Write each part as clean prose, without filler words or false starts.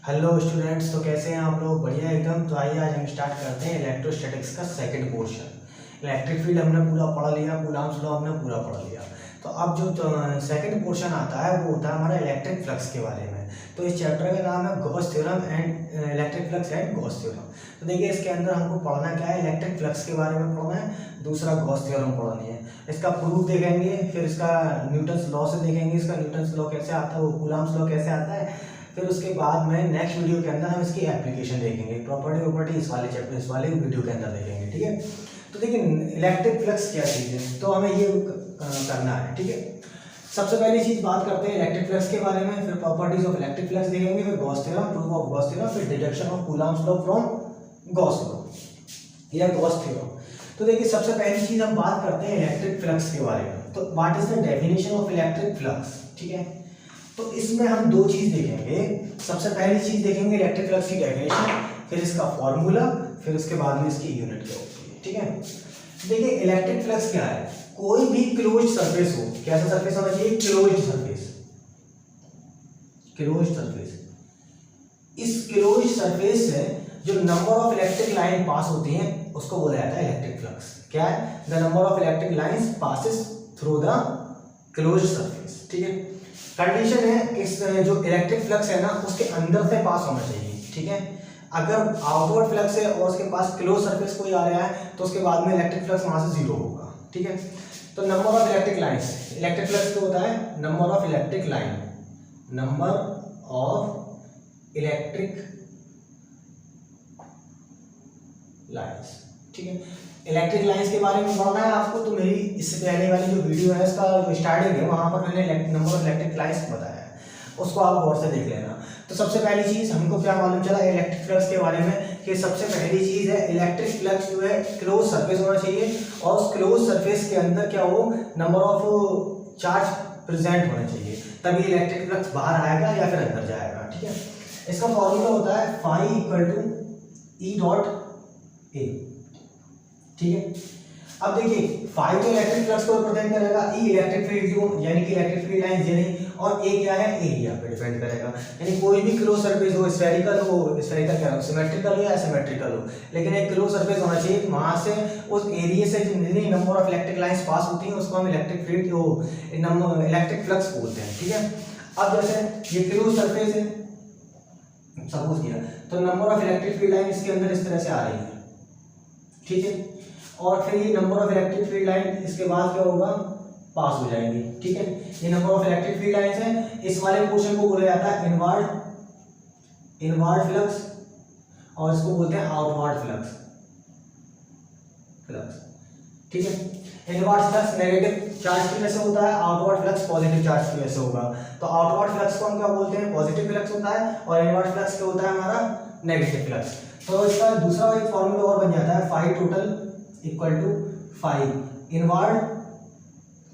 Hello students, तो कैसे हैं आप लोग? बढ़िया एकदम। तो आइए आज हम स्टार्ट करते हैं इलेक्ट्रोस्टैटिक्स का सेकंड पोर्शन। इलेक्ट्रिक फील्ड हमने पूरा पढ़ लिया, कूलॉम्स लॉ हमने पूरा पढ़ लिया। तो अब जो सेकंड पोर्शन आता है वो होता है हमारा इलेक्ट्रिक फ्लक्स के बारे में। तो इस चैप्टर का नाम है Gauss theorem and electric flux and Gauss theorem. तो देखिए इसके अंदर हमको पढ़ना क्या है, इलेक्ट्रिक फ्लक्स के बारे में पढ़ना है, दूसरा गॉस थ्योरम पढ़नी है। इसका प्रूफ देखेंगे, फिर इसका न्यूटन्स लॉ से देखेंगे इसका न्यूटन्स लॉ कैसे आता है, वो कूलॉम्स लॉ कैसे आता है। फिर उसके बाद में नेक्स्ट वीडियो के अंदर हम इसकी एप्लीकेशन देखेंगे, प्रॉपर्टी इस वाले चैप्टर इस वाले वीडियो के अंदर देखेंगे। ठीक है, तो देखिए इलेक्ट्रिक फ्लक्स क्या चीज़ है, तो हमें ये करना है। ठीक है, सबसे पहली चीज बात करते हैं इलेक्ट्रिक फ्लक्स के बारे में, फिर प्रॉपर्टीज ऑफ इलेक्ट्रिक फ्लक्स देखेंगे, फिर Gauss theorem, proof of Gauss theorem, फिर deduction of Coulomb's law from Gauss law या गॉस थ्योरम। तो देखिए सबसे पहली चीज हम बात करते हैं इलेक्ट्रिक फ्लक्स के बारे में। तो what is the definition of electric flux. ठीक है, तो इसमें हम दो चीज देखेंगे। सबसे पहली चीज देखेंगे इलेक्ट्रिक फ्लक्स की डेफिनेशन, फिर इसका फॉर्मूला, फिर उसके बाद में इसकी यूनिट क्या होती है। ठीक है, देखिए इलेक्ट्रिक फ्लक्स क्या है, कोई भी क्लोज्ड सरफेस हो, कैसा सरफेस होना चाहिए, क्लोज्ड सरफेस। क्लोज्ड सरफेस, इस क्लोज्ड सरफेस से जो नंबर ऑफ इलेक्ट्रिक लाइन पास होती हैं उसको बोला जाता है इलेक्ट्रिक फ्लक्स। क्या है, the number of electric lines passes through the closed surface. ठीक है, कंडीशन है इस जो इलेक्ट्रिक फ्लक्स है ना उसके अंदर से पास होना चाहिए। ठीक है, अगर आउटवर्ड फ्लक्स है और उसके पास क्लोज सरफेस कोई आ रहा है तो उसके बाद में इलेक्ट्रिक फ्लक्स वहां से जीरो होगा। ठीक है, तो number of electric lines, electric flux क्या होता है, number of electric line, number of electric lines. ठीक है, इलेक्ट्रिक लाइंस के बारे में पढ़ना है आपको, तो मेरी इससे पहले वाली जो वीडियो है इसका जो स्टार्टिंग है वहां पर मैंने नंबर ऑफ इलेक्ट्रिक लाइंस बताया है, उसको आप गौर से देख लेना। तो सबसे पहली चीज हमको क्या मालूम चला इलेक्ट्रिक फ्लक्स के बारे में, कि सबसे पहली चीज है इलेक्ट्रिक फ्लक्स जो है क्लोज सरफेस होना चाहिए, और उस क्लोज सरफेस के अंदर क्या हो, नंबर ऑफ चार्ज प्रेजेंट होना चाहिए, तभी इलेक्ट्रिक फ्लक्स बाहर आएगा या फिर अंदर जाएगा। ठीक है, इसका फॉर्मूला होता है phi equal to E dot A. ठीक है, अब देखिए फाई तो इलेक्ट्रिक फ्लक्स को रिप्रेजेंट करेगा, ई इलेक्ट्रिक फील्ड को यानी कि इलेक्ट्रिक फील्ड लाइंस यानी, और ए क्या है, एरिया पे डिपेंड करेगा। यानी कोई भी क्लोज सरफेस हो, स्फेरिकल हो, स्फेरिकल क्या हो, सिमेट्रिकल हो या एसिमेट्रिकल हो, लेकिन एक क्लोज सरफेस होना चाहिए, वहां से उस एरिया से जितनी number of electric lines pass होती हैं उसको हम इलेक्ट्रिक फील्ड को इलेक्ट्रिक फ्लक्स बोलते हैं। ठीक है, अब जैसे ये क्लोज सरफेस है सपोज किया, तो number of electric field line इसके अंदर इस तरह से आ रही है। ठीक है, और फिर ये number of electric field line इसके बाद क्या होगा, पास हो जाएंगी। ठीक है, ये number of electric field lines है, इस वाले पोर्शन को बोला जाता है इनवर्ड फ्लक्स, और इसको बोलते हैं आउटवर्ड फ्लक्स। ठीक है, इनवर्ड फ्लक्स नेगेटिव चार्ज की वजह से होता है, आउटवर्ड फ्लक्स पॉजिटिव चार्ज की वजह से होगा। तो आउटवर्ड फ्लक्स को हम क्या बोलते हैं, पॉजिटिव फ्लक्स होता है, और इनवर्ड फ्लक्स क्या होता है हमारा, नेगेटिव फ्लक्स। तो इसका दूसरा एक फॉर्मूला और बन जाता है phi total equal to phi inward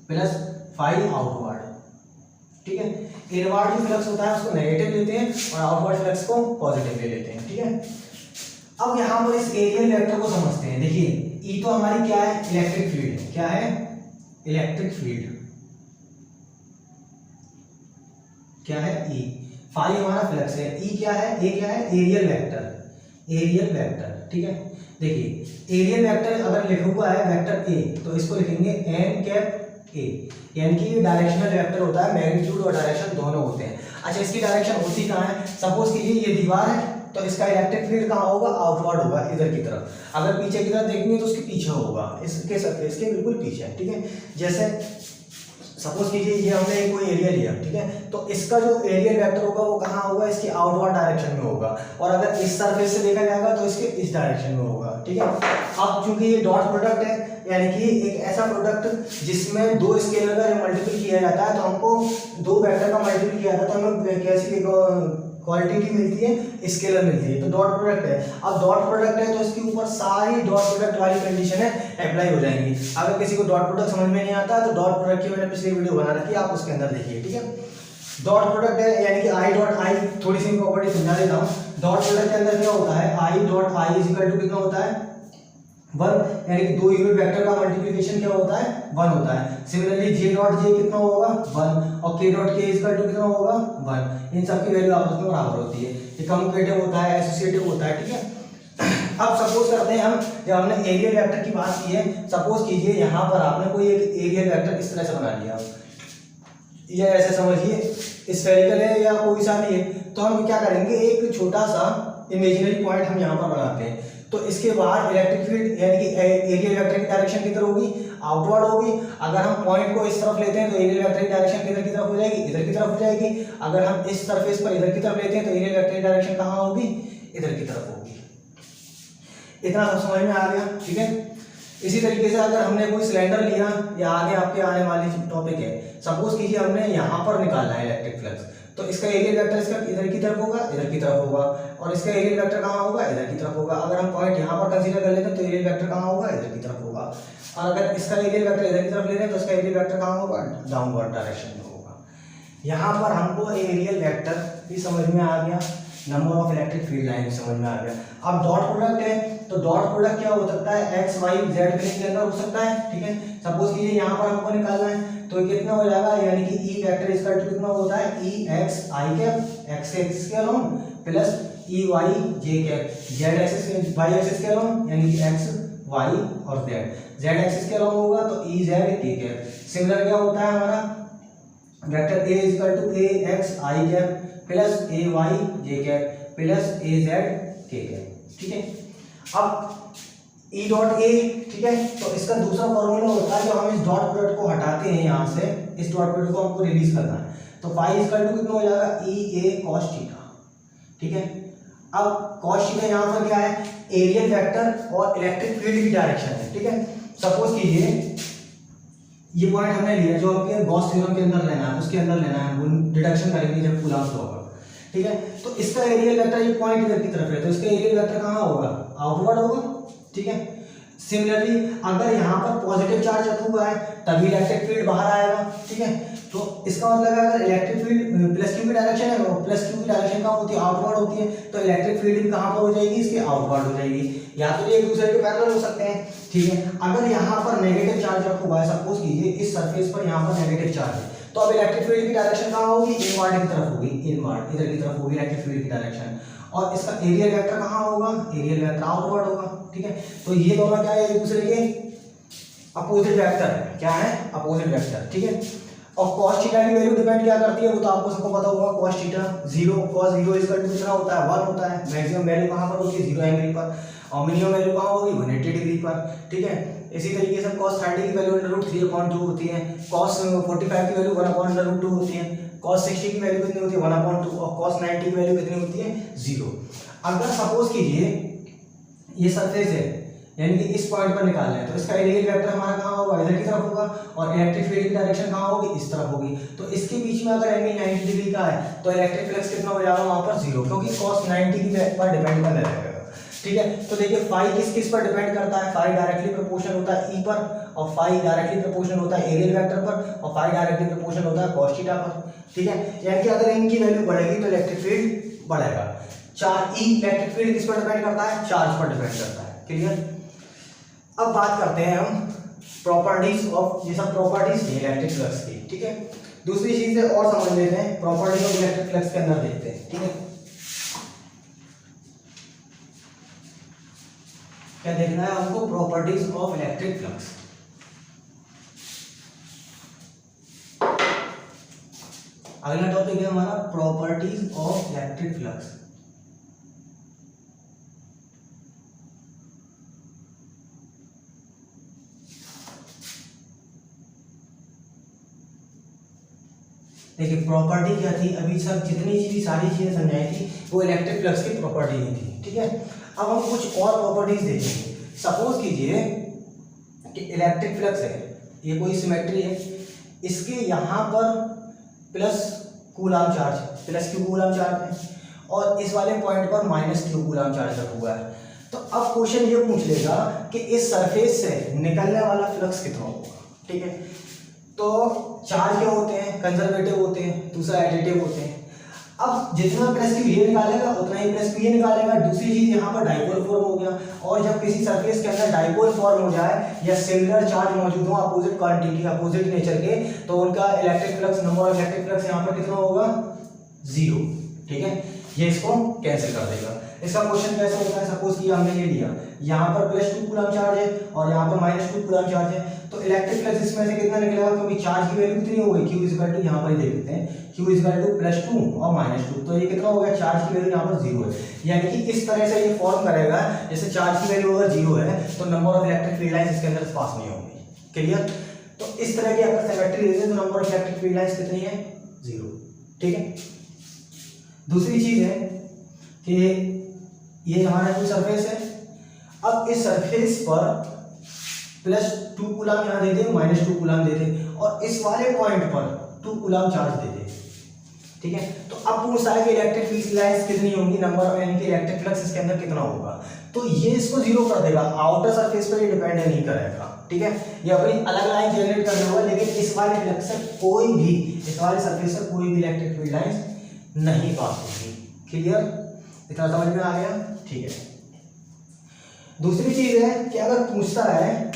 plus phi outward. ठीक है, इनवर्ड जो फ्लक्स होता है उसको नेगेटिव लेते हैं और आउटवर्ड फ्लक्स को पॉजिटिव ले लेते हैं। ठीक है, अब यहां पर इस एरियल वेक्टर को समझते हैं। देखिए ई तो हमारी क्या है, इलेक्ट्रिक फील्ड है। क्या है, इलेक्ट्रिक फील्ड। क्या है, ई। फाई हमारा फ्लक्स है, ई क्या है, ए क्या है, एरियल वेक्टर। Aerial vector. ठीक है, देखिए एरियल वेक्टर अगर लिखा हुआ है वेक्टर ए, तो इसको लिखेंगे एन कैप ए, यानी कि ये डायरेक्शनल वेक्टर होता है, मैग्नीट्यूड और डायरेक्शन दोनों होते हैं। अच्छा, इसकी डायरेक्शन होती कहाँ है, सपोज कीजिए ये दीवार है तो इसका इलेक्ट्रिक फील्ड कहाँ होगा, आउटवर्ड होगा, इधर की तरफ। अगर पीछे की तरफ देखेंगे तो उसके पीछे होगा, इसके सरफेस के बिल्कुल पीछे। ठीक है, जैसे सपोज कीजिए ये हमने कोई एरिया लिया। ठीक है, तो इसका जो एरियल वेक्टर होगा वो कहाँ होगा, इसकी आउटवर्ड डायरेक्शन में होगा, और अगर इस सरफेस से देखा जाएगा तो इसके इस डायरेक्शन में होगा। ठीक है, अब चूंकि ये डॉट प्रोडक्ट है, यानी कि एक ऐसा प्रोडक्ट जिसमें दो स्केलर का जब मल्टीपल किया जाता है तो हमको दो वेक्टर का मल्टीपल किया जाता है तो हमें कैसी क्वांटिटी मिलती है, स्केलर मिलती है। तो डॉट प्रोडक्ट है, अब डॉट प्रोडक्ट है तो इसके ऊपर सारी डॉट प्रोडक्ट वाली कंडीशन है अप्लाई हो जाएंगी। अगर किसी को डॉट प्रोडक्ट समझ में नहीं आता तो डॉट प्रोडक्ट की मैंने पिछली वीडियो बना रखी है, आप उसके अंदर देखिए। ठीक है, डॉट प्रोडक्ट है यानी कि आई डॉट आई, थोड़ी सी प्रॉपर्टी समझा देता हूँ। डॉट प्रोडक्ट के अंदर क्या होता है, I dot I is equal to कितना होता है, 1, यानी कि 2 यूनिट वेक्टर का मल्टीप्लिकेशन क्या होता है 1 होता है। सिमिलरली जे डॉट जे कितना होगा 1 और के डॉट के इक्वल टू कितना होगा 1। इन सब की वैल्यू आपस में बराबर होती है, ये कम्यूटेटिव होता है, एसोसिएटिव होता है, ठीक है। अब सपोज करते हैं हम, जब हमने एरियल वेक्टर की बात की है, सपोज कीजिए यहाँ पर आपने कोई एक एरियल वेक्टर इस तरह से बना लिया, या ऐसे समझिए स्फेरिकल है या कोई सा भी है, तो हम क्या करेंगे एक छोटा सा इमेजिनरी पॉइंट हम यहाँ पर बनाते हैं। तो इसके बाद इलेक्ट्रिक फील्ड यानी कि एरियल वेक्टर की डायरेक्शन किधर होगी आउटवर्ड होगी। अगर हम पॉइंट को इस तरफ लेते हैं तो एरियल वेक्टर की डायरेक्शन किधर की तरफ हो जाएगी इधर की तरफ हो जाएगी। अगर हम इस सरफेस पर इधर की तरफ लेते हैं तो एरियल वेक्टर की डायरेक्शन कहाँ होगी इधर की तरफ होगी। इतना सब समझ में आ गया, ठीक है। इसी तरीके से अगर हमने कोई सिलेंडर लिया, या आगे आपके आने वाली टॉपिक है, सपोज कीजिए हमने यहाँ पर निकालना है इलेक्ट्रिक फ्लक्स, तो इसका एरियल वेक्टर इसका इधर की तरफ होगा इधर की तरफ होगा, और इसका एरियल वेक्टर कहाँ होगा इधर की तरफ होगा। अगर हम पॉइंट यहाँ पर कंसीडर कर लेते हैं तो एरियल वेक्टर कहाँ होगा इधर की तरफ होगा, और अगर इसका एरियल वेक्टर इधर की तरफ ले लें तो इसका एरियल वेक्टर कहाँ होगा डाउनवर्ड डायरेक्शन में होगा। यहाँ पर हमको एरियल वेक्टर भी समझ में आ गया, number of electric field line समझ में आ गया। अब डॉट प्रोडक्ट है, तो डॉट प्रोडक्ट क्या हो सकता है एक्स वाई जेड प्लेन के अंदर हो सकता है, ठीक है। सपोज कीजिए यहाँ पर हमको निकालना है तो कितना हो जाएगा, यानी कि ई वेक्टर इसका कितना होता है E x i cap x axis के along plus E y j cap z axis y axis के अलोंग, यानी कि एक्स वाई और जेड एक्सिस के अलोंग होगा तो E z k cap. Similar क्या होता है हमारा vector A equal to A x i cap plus A y j cap plus A z k cap, ठीक है। अब ई डॉट ए, ठीक है, तो इसका दूसरा फॉर्मूला होता है, जो हम इस डॉट प्रोडक्ट को हटाते हैं यहाँ से, इस डॉट प्रोडक्ट को हमको रिलीज करना है, तो फाई इक्वल टू कितना हो जाएगा ई ए कॉस थीटा, ठीक है। अब कॉस थीटा यहाँ पर क्या है एरियल वेक्टर और इलेक्ट्रिक फील्ड की डायरेक्शन है, ठीक है। सपोज कीजिए ये पॉइंट हमने लिया जो आपके गॉस थ्योरम के अंदर लेना है, उसके अंदर लेना है, डिडक्शन करेंगे जब कूलॉम्स लॉ का, ठीक है। तो इसका एरियल वेक्टर ये पॉइंट इधर की तरफ है, तो इसका एरियल वेक्टर कहाँ होगा आउटवर्ड होगा, ठीक है। सिमिलरली अगर यहाँ पर पॉजिटिव चार्ज रखा हुआ है तभी इलेक्ट्रिक फील्ड बाहर आएगा, ठीक है। तो इसका मतलब है अगर इलेक्ट्रिक फील्ड प्लस क्यू की डायरेक्शन है, प्लस क्यू की डायरेक्शन कहाँ होती है आउटवर्ड होती है, तो इलेक्ट्रिक फील्ड भी कहाँ पर हो जाएगी इसके आउटवर्ड हो जाएगी, या तो ये एक दूसरे के पैरेलल हो सकते हैं, ठीक है। अगर यहाँ पर नेगेटिव चार्ज रखा हुआ है, सपोज कीजिए इस सरफेस पर यहाँ पर नेगेटिव चार्ज है, तो अब इलेक्ट्रिक फील्ड की डायरेक्शन कहाँ होगी इनवर्ड की तरफ होगी, इनवर्ड इधर की तरफ होगी इलेक्ट्रिक फील्ड की डायरेक्शन, और इसका एरियल वेक्टर कहाँ होगा एरियल वेक्टर आउटवर्ड होगा, ठीक है। तो ये दोनों क्या है एक दूसरे के अपोजिट वेक्टर है, क्या है अपोजिट वेक्टर, ठीक है। और cos थीटा की वैल्यू डिपेंड क्या करती है वो तो आपको सबको पता होगा, cos theta 0 cos 0 equal to कितना होता है 1 होता है, मैक्सिमम वैल्यू कहाँ पर होती है 0 एंगल पर, और मिनिमम वैल्यू कहाँ होगी 180 डिग्री पर, ठीक है। इसी तरीके से cos 30 की वैल्यू √3/2 होती है, cos 45 की वैल्यू 1/√2 होती है, cos 60 की वैल्यू कितनी होती है 1/2, और cos 90 की वैल्यू कितनी होती है 0। अगर सपोज कीजिए ये सरफेस है यानी कि इस पॉइंट पर निकालना है, तो इसका एरियल वेक्टर हमारा कहाँ होगा इधर की तरफ होगा, और इलेक्ट्रिक फील्ड की डायरेक्शन कहाँ होगी इस तरफ होगी, तो इसके बीच में अगर एंगल 90 डिग्री का है तो इलेक्ट्रिक फ्लक्स कितना हो जाएगा वहाँ पर 0, क्योंकि cos 90 की पर डिपेंड कर रहेगा, ठीक है। तो देखिए फाई किस किस पर डिपेंड करता है, फाई डायरेक्टली प्रोपोर्शनल होता है ई पर, और फाई डायरेक्टली प्रोपोर्शनल होता है एरियल वेक्टर पर, और फाई डायरेक्टली प्रोपोर्शनल होता है cos थीटा पर, ठीक है। यानी कि अगर इनकी वैल्यू बढ़ेगी तो इलेक्ट्रिक फील्ड बढ़ेगा। इलेक्ट्रिक फील्ड किस पर डिपेंड करता है चार्ज पर डिपेंड करता है, क्लियर। अब बात करते हैं हम प्रॉपर्टीज ऑफ, ये सब प्रॉपर्टीज है इलेक्ट्रिक फ्लक्स की, ठीक है। दूसरी चीजें और समझ लेते हैं, प्रॉपर्टीज ऑफ इलेक्ट्रिक फ्लक्स के अंदर देखते हैं, ठीक है। क्या देखना है हमको प्रॉपर्टीज ऑफ इलेक्ट्रिक फ्लक्स। अगला टॉपिक है हमारा प्रॉपर्टीज ऑफ इलेक्ट्रिक फ्लक्स। देखिए प्रॉपर्टी क्या थी, अभी सब जितनी चीज सारी चीजें समझाई थी वो इलेक्ट्रिक फ्लक्स की प्रॉपर्टी नहीं थी, ठीक है। अब हम कुछ और प्रॉपर्टीज देखेंगे। सपोज कीजिए कि इलेक्ट्रिक फ्लक्स है, ये कोई सिमेट्री है, इसके यहाँ पर plus Coulomb charge, plus Q Coulomb charge है, और इस वाले पॉइंट पर माइनस क्यू कूलॉम चार्ज रखा हुआ है। तो अब क्वेश्चन ये पूछ लेगा कि इस सरफेस से निकलने वाला फ्लक्स कितना होगा, ठीक है। तो चार्ज क्या होते हैं कंजर्वेटिव होते हैं, दूसरा एडिटिव होते हैं। अब जितना प्लस क्यू ये निकालेगा उतना ही प्लस क्यू ये निकालेगा। दूसरी चीज यहाँ पर डाइपोल फॉर्म हो गया, और जब किसी सरफेस के अंदर डाइपोल फॉर्म हो जाए या सिमिलर चार्ज मौजूद हो अपोजिट क्वांटिटी अपोजिट नेचर के, तो उनका electric flux number of electric flux यहाँ पर कितना होगा, 0। ठीक है, ये इसको कैंसिल कर देगा। इसका क्वेश्चन कैसे होता है, सपोज कि हमने ये लिया, यहाँ पर +2 कूलम चार्ज है और यहाँ पर -2 कूलम चार्ज है, तो इलेक्ट्रिक फ्लक्स इसमें से कितना निकलेगा, क्योंकि चार्ज की वैल्यू कितनी हो गई, Q = यहाँ पर ही देख लेते हैं, Q = +2 और -2, तो ये कितना हो गया, चार्ज की वैल्यू यहाँ पर 0 है। यानी कि इस तरह से ये फॉर्म करेगा, जैसे चार्ज की वैल्यू अगर 0 है तो number of electric field lines इसके अंदर पास नहीं होंगी। क्लियर? तो इस तरह की अगर सिमेट्री देते तो number of electric field lines कितनी है, 0। ठीक है, दूसरी चीज है कि ये हमारा जो सरफेस है, अब इस सरफेस पर +2 कूलम यहाँ दे दे, -2 कूलम दे दे, और इस वाले पॉइंट पर 2 कूलम चार्ज दे दे। ठीक है, तो अब पूछता है कि इलेक्ट्रिक फील्ड लाइंस कितनी होंगी, नंबर यानी कि इलेक्ट्रिक फ्लक्स इसके अंदर कितना होगा, तो ये इसको 0 कर देगा, आउटर सरफेस पर ये डिपेंड नहीं करेगा। ठीक है, ये अपनी अलग लाइन जनरेट करना होगा, लेकिन इस वाले फ्लक्स से कोई भी, इस वाले सरफेस पर कोई भी इलेक्ट्रिक फील्ड लाइंस नहीं पास होगी। क्लियर? इतना समझ में आ गया? ठीक है, दूसरी चीज है कि अगर पूछता है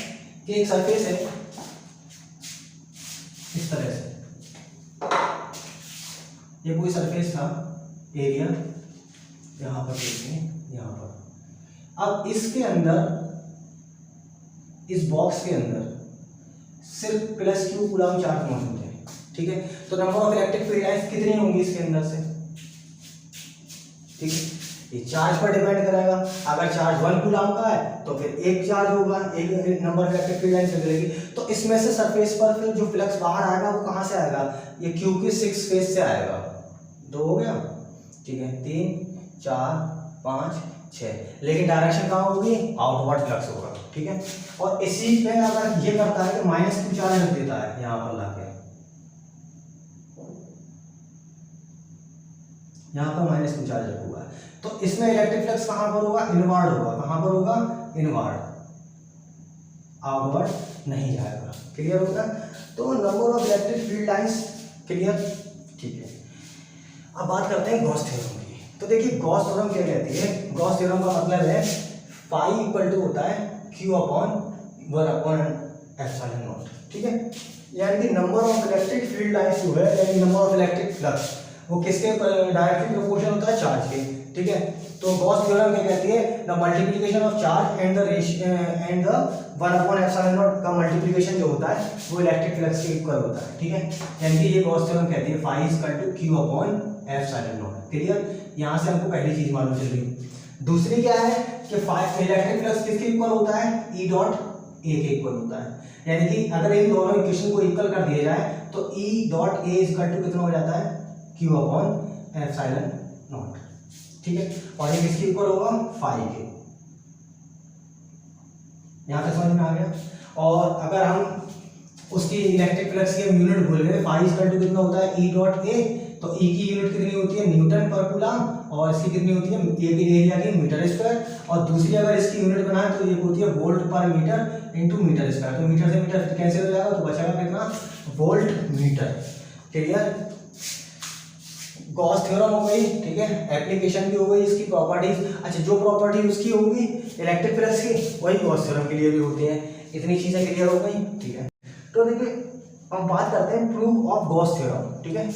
कि एक सरफेस है इस तरह से, ये कोई सरफेस था, एरिया यहां पर देखते हैं, यहां पर, अब इसके अंदर, इस बॉक्स के अंदर सिर्फ +q कूलम चार्ज मौजूद है। ठीक है, तो number of electric field lines कितनी होंगी इसके अंदर से, ठीक है, ये चार्ज पर डिपेंड करेगा। अगर चार्ज 1 कूलम का है तो फिर एक चार्ज होगा, एक number of electric field lines निकलेगी, तो इसमें से सरफेस पर फिर जो फ्लक्स बाहर आएगा वो कहां से आएगा, ये Q के 6 फेज से आएगा। 2 हो गया, ठीक है, 3 4 5 6, लेकिन डायरेक्शन कहाँ होगी, आउटवर्ड फ्लक्स होगा। ठीक है, और इसी पे अगर ये करता है कि -q चार्ज रख देता है यहाँ पर लाके, यहाँ पर -q चार्ज रखूंगा, तो इसमें इलेक्ट्रिक फ्लक्स कहां पर होगा, इनवर्ड होगा। कहां पर होगा, इनवर्ड, आउटवर्ड नहीं जाएगा। क्लियर होगा? तो number of electric field lines. Clear? ठीक है, अब बात करते हैं गॉस थ्योरम की। तो देखिए गॉस थ्योरम क्या कहती है, गॉस थ्योरम का मतलब है फाई इक्वल टू होता है Q/1/ε0। ठीक है, यानी कि number of electric field lines जो है, यानी नंबर ऑफ इलेक्ट्रिक फ्लक्स, वो किसके डायरेक्टली प्रोपोर्शनल होता है, चार्ज के। ठीक है, तो गॉस थ्योरम क्या कहती है, the multiplication of charge and the 1/ε0 का मल्टीप्लिकेशन जो होता है वो इलेक्ट्रिक फ्लक्स के इक्वल होता है। ठीक है, यानी कि ये गॉस थ्योरम कहती है phi equal to Q/ε0। Clear? यहाँ से हमको पहली चीज मालूम चल गई। दूसरी क्या है कि फाई इलेक्ट्रिक फ्लक्स किसके इक्वल होता है, E डॉट A के इक्वल होता है। यानी कि अगर इन दोनों इक्वेशन को इक्वल कर दिया जाए तो E dot A equal to कितना हो जाता है, Q/ε0। ठीक है, और ये किसके इक्वल होगा, फाई के। यहाँ तक समझ में आ गया? और अगर हम उसकी इलेक्ट्रिक फ्लक्स की यूनिट भूल गए, फाई इक्वल टू कितना होता है, E डॉट A, तो E की यूनिट कितनी होती है, न्यूटन पर कूलम, और इसकी कितनी होती है, A की एरिया की मीटर स्क्वायर, और दूसरी अगर इसकी यूनिट बनाए तो ये होती है वोल्ट पर मीटर इनटू मीटर स्क्वायर। तो मीटर से मीटर कैंसिल हो जाएगा, तो बचेगा कितना, volt meter. Clear? Gauss theorem हो गई। ठीक है, एप्लीकेशन भी हो गई, इसकी प्रॉपर्टीज, अच्छा जो प्रॉपर्टी उसकी होगी इलेक्ट्रिक फ्लक्स की, वही गॉस थ्योरम के लिए भी होती है। इतनी चीजें क्लियर हो गई। ठीक है, तो देखिए अब बात करते हैं प्रूफ ऑफ गॉस थ्योरम। ठीक है,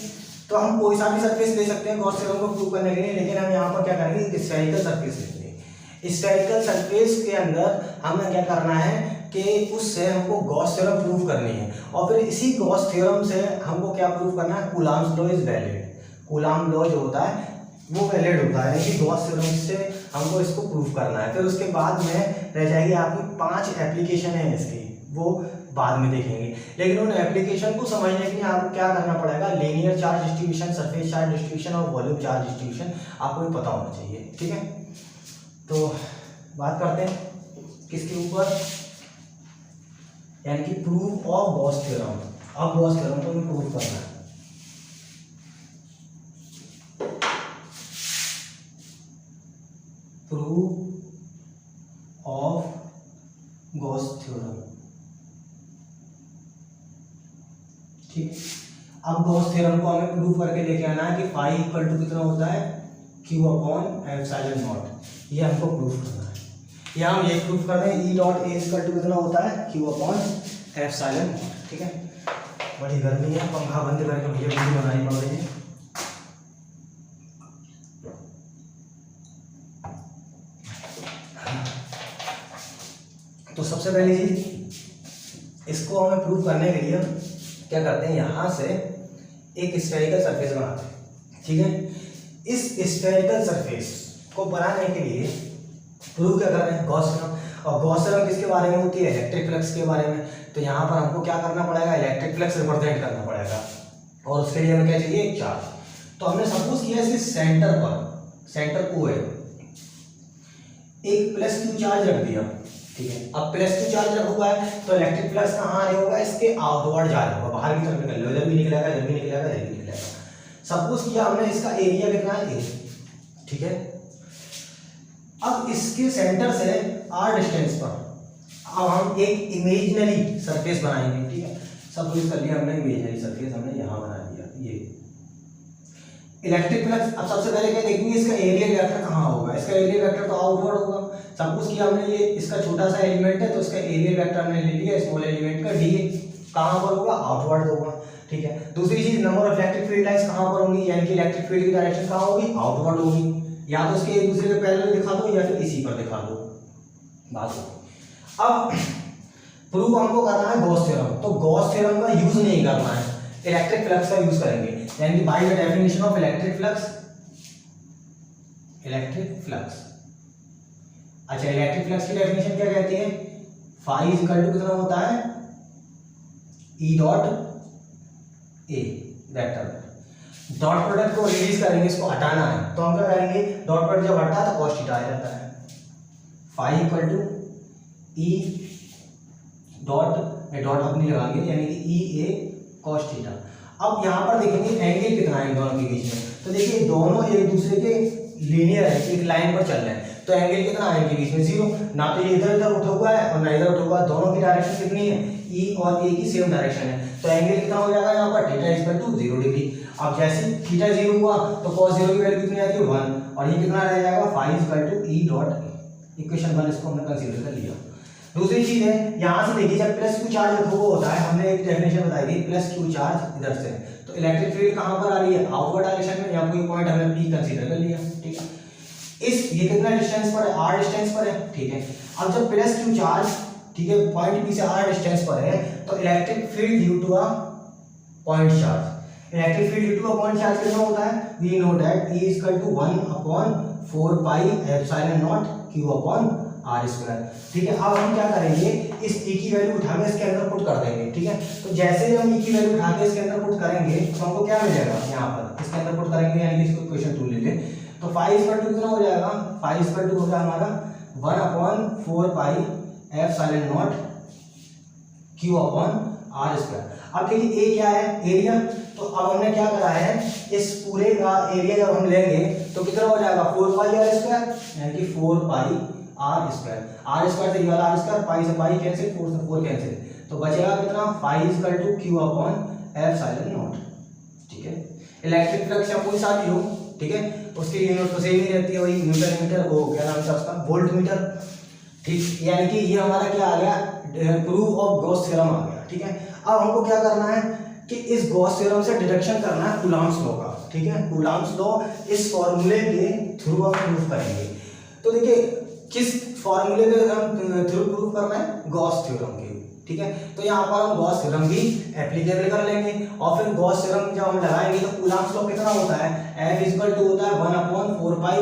तो हम कोई सा भी सरफेस ले सकते हैं गॉस थ्योरम को प्रूव करने के लिए, लेकिन हम यहाँ पर क्या करेंगे, स्फेरिकल सरफेस लेंगे। स्फेरिकल सरफेस के अंदर हमें क्या करना है कि उससे हमको गॉस थ्योरम प्रूव करनी है, और फिर इसी गॉस थ्योरम से हमको क्या प्रूव करना है, Coulomb's law is valid. Coulomb law जो होता है वो वैलिड होता है, यानी कि गॉस थ्योरम से हमको इसको प्रूव करना है। फिर उसके बाद में रह जाएगी आपकी 5 एप्लीकेशन है इसकी, वो बाद में देखेंगे। लेकिन उन एप्लीकेशन को समझने के लिए आपको क्या करना पड़ेगा, linear charge distribution, surface charge distribution और वॉल्यूम चार्ज डिस्ट्रीब्यूशन आपको भी पता होना चाहिए। ठीक है, तो बात करते हैं किसके ऊपर, यानी कि प्रूफ ऑफ गॉस थ्योरम। अब गॉस थ्योरम को हमें प्रूव करना है। Proof of Gauss theorem. ठीक है, अब गॉस थ्योरम को हमें प्रूव करके लेके आना है कि फाई इक्वल टू कितना होता है क्यू अपॉन एप्सिलॉन नॉट, ये हमको प्रूफ करना है। या हम ये प्रूफ कर रहे हैं E dot A equal to कितना होता है क्यू अपॉन एप्सिलॉन नॉट। ठीक है, बड़ी गर्मी है, पंखा बंद करके मुझे वीडियो बनानी पड़ रही है। तो सबसे पहली चीज, इसको हमें प्रूव करने के लिए क्या करते हैं, यहाँ से एक स्फेरिकल सरफेस बनाते हैं। ठीक है, इस स्फेरिकल सरफेस को बनाने के लिए प्रूव क्या कर रहे हैं, गॉस थ्योरम। और गॉस थ्योरम किसके बारे में होती है, इलेक्ट्रिक फ्लक्स के बारे में। तो यहाँ पर हमको क्या करना पड़ेगा, इलेक्ट्रिक फ्लक्स रिप्रेजेंट करना पड़ेगा, और उसके लिए हमें क्या चाहिए, एक चार्ज। तो हमने सपोज किया इसके सेंटर पर, सेंटर को है एक प्लस क्यू चार्ज रख दिया। ठीक है, अब प्लस क्यू चार्ज रखा हुआ है तो इलेक्ट्रिक फ्लक्स कहाँ आ रहा होगा, इसके आउटवर्ड जा रहा होगा, बाहर की तरफ निकल, इधर भी निकलेगा, इधर भी निकलेगा, इधर भी निकलेगा। सपोज किया हमने इसका एरिया कितना है, ए। ठीक है, अब इसके सेंटर से आर डिस्टेंस पर अब हम एक इमेजिनरी सरफेस बनाएंगे। ठीक है, सपोज कर लिया हमने इमेजिनरी सरफेस, हमने यहाँ बना दिया ये इलेक्ट्रिक फ्लक्स। अब सबसे पहले क्या देखेंगे, इसका एरिया वेक्टर कहाँ होगा, इसका एरिया वेक्टर तो आउटवर्ड होगा। सपोज किया हमने ये इसका छोटा सा एलिमेंट है, तो इसका एरिया वेक्टर हमने ले लिया स्मॉल एलिमेंट का डी, कहाँ पर होगा, आउटवर्ड होगा। ठीक है, दूसरी चीज, number of electric field lines कहाँ पर होंगी, यानी कि इलेक्ट्रिक फील्ड की डायरेक्शन कहाँ होगी, आउटवर्ड होगी। या तो उसके एक दूसरे के पैरेलल दिखा दो या फिर इसी पर दिखा दो, बात हो। अब प्रूव हमको करना है गॉस थ्योरम, तो गॉस थ्योरम का यूज नहीं करना है, इलेक्ट्रिक फ्लक्स का यूज करेंगे। यानी कि by the definition of electric flux, electric flux, अच्छा इलेक्ट्रिक फ्लक्स की डेफिनेशन क्या कहती है, फाई इक्वल टू कितना होता है, ई डॉट ए वेक्टर। डॉट प्रोडक्ट को रिलीज करेंगे, इसको हटाना है, तो हम क्या करेंगे, डॉट प्रोडक्ट जब हटता है तो कॉस थीटा आ जाता है। Phi equal to E dot अपनी लगाएंगे, यानी कि ई ए कॉस थीटा। अब यहाँ पर देखेंगे एंगल कितना है इन दोनों के बीच में, तो देखिए दोनों एक दूसरे के लीनियर है, एक लाइन पर चल रहे हैं, तो एंगल कितना है इनके बीच में, जीरो। ना तो ये इधर उधर उठा हुआ है और ना इधर उठा हुआ है, दोनों की डायरेक्शन कितनी है, ई और ए की सेम डायरेक्शन है, तो एंगल कितना हो जाएगा यहाँ पर, थीटा इक्वल टू 0 डिग्री। अब जैसे थीटा 0 हुआ तो cos 0 की वैल्यू कितनी आती है, 1, और ये कितना रह जाएगा, phi equal to E dot equation 1, इसको हमने कंसीडर कर लिया। दूसरी चीज है, यहाँ से देखिए जब प्लस क्यू चार्ज रखा हुआ होता है, हमने एक डेफिनेशन बताई थी, प्लस क्यू चार्ज इधर से, तो इलेक्ट्रिक फील्ड कहाँ पर आ रही है, आउटवर्ड डायरेक्शन में। यहाँ कोई पॉइंट हमने पी कंसीडर कर लिया। ठीक है, ये कितना डिस्टेंस पर है, आर डिस्टेंस पर है। ठीक है, अब जब प्लस क्यू चार्ज, ठीक है, पॉइंट पी से आर डिस्टेंस पर है, तो electric field due to a point charge, electric field due to a point charge कितना होता है, we know that E equal to 1/4 pi epsilon naught Q upon R square. ठीक है, अब हम क्या करेंगे, इस E की वैल्यू उठा के इसके अंदर पुट कर देंगे। ठीक है, तो जैसे ही हम E की वैल्यू उठा के इसके अंदर पुट करेंगे तो हमको क्या मिलेगा, यहाँ पर इसके अंदर पुट करेंगे, यानी कि इसको इक्वेशन 2 ले लें, तो फाई इक्वल टू कितना हो जाएगा, फाई इक्वल टू होगा हमारा 1/4 pi epsilon naught Q upon R square. अब देखिए ए क्या है, एरिया, तो अब हमने क्या करा है, इस पूरे का एरिया जब हम लेंगे तो कितना हो जाएगा, 4 पाई आर स्क्वायर, यानी कि 4 पाई आर स्क्वायर। आर स्क्वायर से ये वाला आर स्क्वायर, पाई से पाई कैंसिल, 4 से 4 कैंसिल, तो बचेगा कितना, phi equal to Q upon epsilon naught. ठीक है, इलेक्ट्रिक फ्लक्स या कोई सा भी हो, ठीक है, उसकी यूनिट तो सेम ही रहती है, वही न्यूटन मीटर, वो क्या नाम था उसका, वोल्ट मीटर। ठीक, यानी कि ये हमारा क्या आ गया, प्रूफ ऑफ गॉस थ्योरम आ गया। ठीक है, अब हमको क्या करना है कि इस गॉस थ्योरम से डिडक्शन करना है कूलॉम्स लॉ का। ठीक है, कूलॉम्स लॉ इस फॉर्मूले के थ्रू हम प्रूफ करेंगे। तो देखिए किस फॉर्मूले के हम थ्रू प्रूफ करना है, गॉस थ्योरम के। ठीक है, तो यहाँ पर हम गॉस थ्योरम भी एप्लीकेबल कर लेंगे, और फिर गॉस थ्योरम जब हम लगाएंगे तो कूलॉम्स लॉ कितना होता है, F इक्वल टू होता है 1/4 pi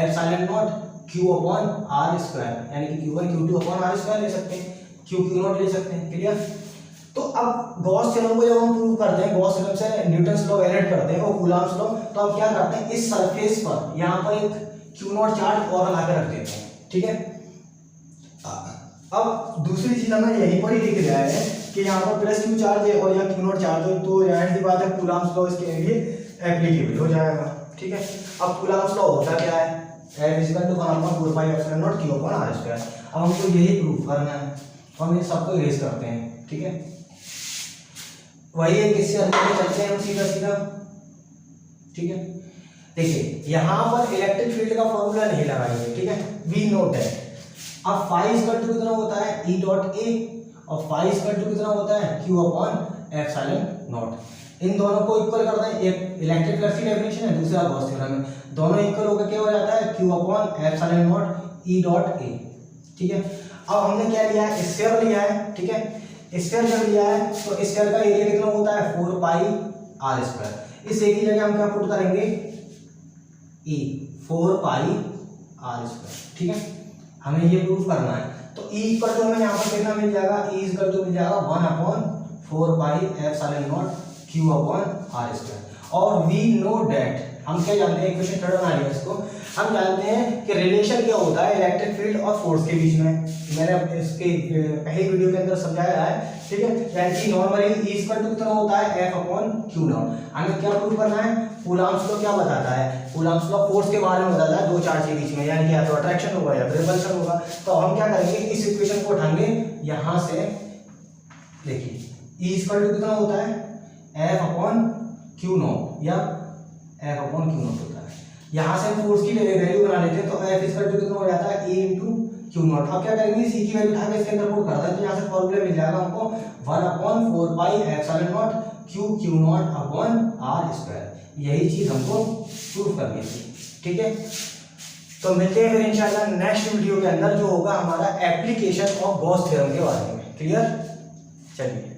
epsilon naught Q upon R square, यानी कि Q1 Q2 upon R square ले सकते हैं, Q नॉट ले सकते हैं। क्लियर, तो अब गॉस थ्योरम को जब हम प्रूव करते हैं, गॉस थ्योरम से न्यूटन्स लॉ वैलिड करते हैं और कूलॉम्स लॉ, तो हम क्या करते हैं, इस सरफेस पर यहाँ पर एक Q नॉट चार्ज और लगा के रख देते हैं। ठीक है, अब दूसरी चीज हमें यहीं पर ही दिख रहा है कि यहाँ पर प्लस क्यू चार्ज है और यहाँ Q नॉट चार्ज है, तो जाहिर सी बात है कूलॉम्स लॉ इसके लिए एप्लीकेबल हो जाएगा। ठीक है, अब कूलॉम्स लॉ होता क्या है, F equal to 1/4 pi epsilon naught Q upon R square. अब हमको यही प्रूफ करना है, हम ये सबको इरेज करते हैं। ठीक है, वही एक इससे अंदर चलते हैं हम सीधा सीधा, ठीक है। देखिए यहाँ पर इलेक्ट्रिक फील्ड का फॉर्मूला नहीं लगाएंगे, ठीक है, वी नो दैट। अब फाई इक्वल टू कितना होता है ई डॉट ए, और फाई इक्वल टू कितना होता है क्यू अपॉन एप्सिलॉन नॉट। इन दोनों को इक्वल कर दें, एक इलेक्ट्रिक फ्लक्स की डेफिनेशन है, दूसरा गॉस थ्योरम है, दोनों इक्वल होकर क्या हो जाता है Q upon epsilon not E dot A, ठीक है। अब हमने क्या लिया है, स्फीयर लिया है, ठीक है। स्फीयर जब लिया है तो स्फीयर का एरिया कितना होता है 4 पाई आर स्क्वायर। इस एक की जगह हम क्या पुट करेंगे ई 4 पाई आर स्क्वायर, ठीक है। हमें ये प्रूफ करना है, तो ई इक्वल टू हमें यहाँ पर कितना मिल जाएगा, ई इक्वल टू मिल जाएगा 1 upon 4 pi epsilon naught Q upon R square. और वी नो डैट, हम क्या जानते हैं, इक्वेशन थर्ड बना लिया इसको, हम जानते हैं कि रिलेशन क्या होता है इलेक्ट्रिक फील्ड और फोर्स के बीच में। मैंने इसके पहले वीडियो के अंदर समझाया है, ठीक है। यानी कि नॉर्मली ई इक्वल टू कितना होता है एफ अपॉन क्यू नॉट। हमें क्या प्रूव करना है, कूलॉम्स लॉ क्या बताता है, कूलॉम्स लॉ फोर्स के बारे में बताता है दो चार्ज के बीच में, यानी कि या तो अट्रैक्शन होगा या रिपल्शन होगा। तो हम क्या करेंगे, इस इक्वेशन को उठाएंगे यहाँ से, देखिए ई इक्वल टू कितना होता है एफ अपॉन क्यू नॉट या एफ अपॉन क्यू नॉट होता है। यहाँ से हम फोर्स की वैल्यू बना लेते हैं, तो एफ इक्वल टू कितना हो जाता है ए इंटू क्यू नॉट। अब क्या करेंगे, सी की वैल्यू उठा के इसके अंदर पुट कर दें, तो यहाँ से फॉर्मूला मिल जाएगा हमको 1 upon 4 pi epsilon naught Q naught upon R square. यही चीज हमको प्रूफ करनी थी, ठीक है। तो मिलते हैं फिर इंशाल्लाह नेक्स्ट वीडियो के अंदर, जो होगा हमारा एप्लीकेशन ऑफ गॉस थ्योरम के बारे में। क्लियर, चलिए।